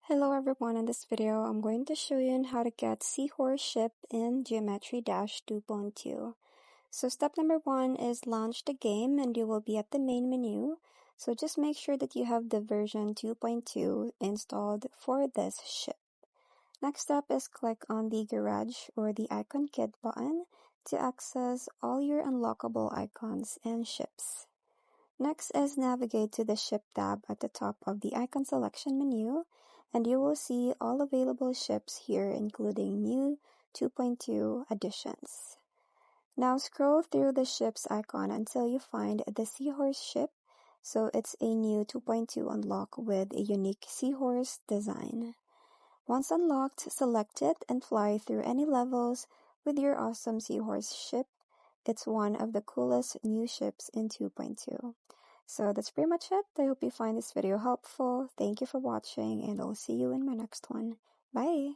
Hello everyone, in this video I'm going to show you on how to get Seahorse Ship in Geometry Dash 2.2. So step number 1 is launch the game and you will be at the main menu. So just make sure that you have the version 2.2 installed for this ship. Next step is click on the garage or the icon kit button to access all your unlockable icons and ships. Next is navigate to the Ship tab at the top of the icon selection menu, and you will see all available ships here, including new 2.2 additions. Now scroll through the ship's icon until you find the Seahorse Ship, so it's a new 2.2 unlock with a unique seahorse design. Once unlocked, select it and fly through any levels with your awesome Seahorse Ship. It's one of the coolest new ships in 2.2. So that's pretty much it. I hope you find this video helpful. Thank you for watching and I'll see you in my next one. Bye!